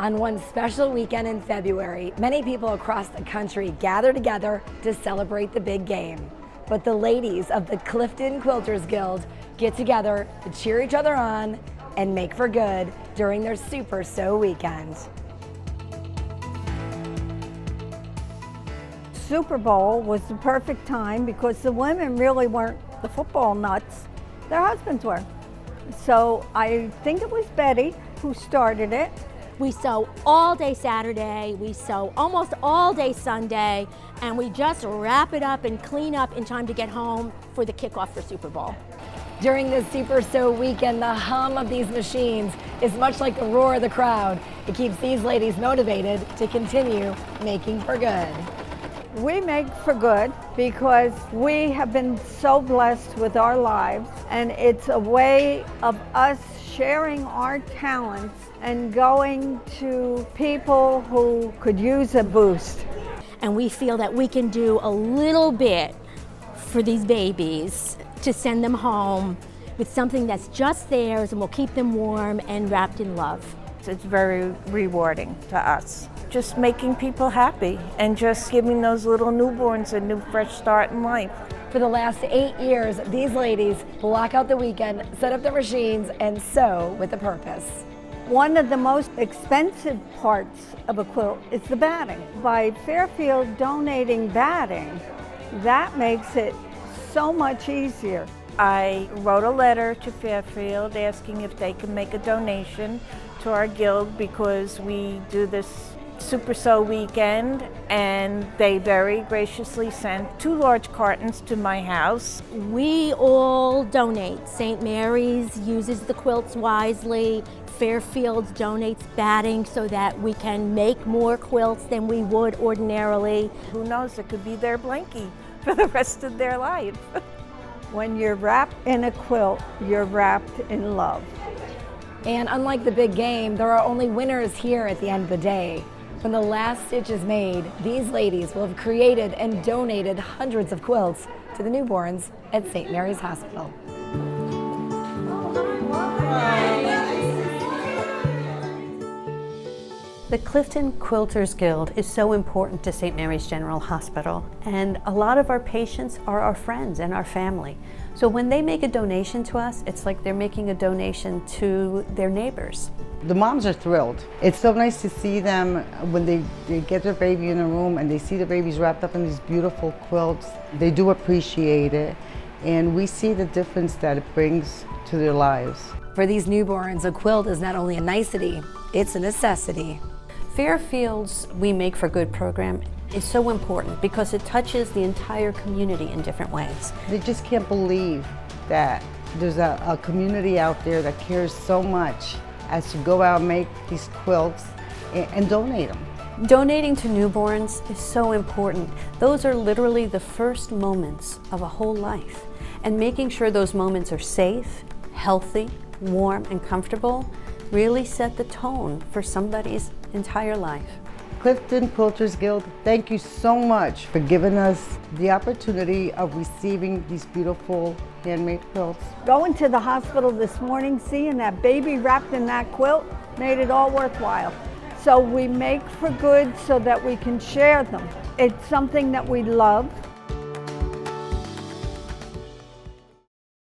On one special weekend in February, many people across the country gather together to celebrate the big game. But the ladies of the Clifton Quilters Guild get together to cheer each other on and make for good during their Super Sew weekend. Super Bowl was the perfect time because the women really weren't the football nuts, their husbands were. So I think it was Betty who started it. We sew all day Saturday, we sew almost all day Sunday, and we just wrap it up and clean up in time to get home for the kickoff for Super Bowl. During the Super Sew weekend, the hum of these machines is much like the roar of the crowd. It keeps these ladies motivated to continue making for good. We make for good because we have been so blessed with our lives, and it's a way of us sharing our talents and going to people who could use a boost. And we feel that we can do a little bit for these babies to send them home with something that's just theirs and will keep them warm and wrapped in love. It's very rewarding to us. Just making people happy and just giving those little newborns a new fresh start in life. For the last 8 years, these ladies block out the weekend, set up their machines, and sew with a purpose. One of the most expensive parts of a quilt is the batting. By Fairfield donating batting, that makes it so much easier. I wrote a letter to Fairfield asking if they can make a donation to our guild because we do this Super Sew weekend, and they very graciously sent 2 large cartons to my house. We all donate. St. Mary's uses the quilts wisely. Fairfield donates batting so that we can make more quilts than we would ordinarily. Who knows, it could be their blankie for the rest of their life. When you're wrapped in a quilt, you're wrapped in love. And unlike the big game, there are only winners here at the end of the day. When the last stitch is made, these ladies will have created and donated hundreds of quilts to the newborns at St. Mary's Hospital. The Clifton Quilters Guild is so important to St. Mary's General Hospital, and a lot of our patients are our friends and our family. So when they make a donation to us, it's like they're making a donation to their neighbors. The moms are thrilled. It's so nice to see them when they get their baby in the room and they see the babies wrapped up in these beautiful quilts. They do appreciate it, and we see the difference that it brings to their lives. For these newborns, a quilt is not only a nicety, it's a necessity. Fairfield's We Make for Good program is so important because it touches the entire community in different ways. They just can't believe that there's a community out there that cares so much as to go out and make these quilts and donate them. Donating to newborns is so important. Those are literally the first moments of a whole life. And making sure those moments are safe, healthy, warm, and comfortable really set the tone for somebody's entire life. Clifton Quilters Guild, thank you so much for giving us the opportunity of receiving these beautiful handmade quilts. Going to the hospital this morning, seeing that baby wrapped in that quilt made it all worthwhile. So we make for good so that we can share them. It's something that we love.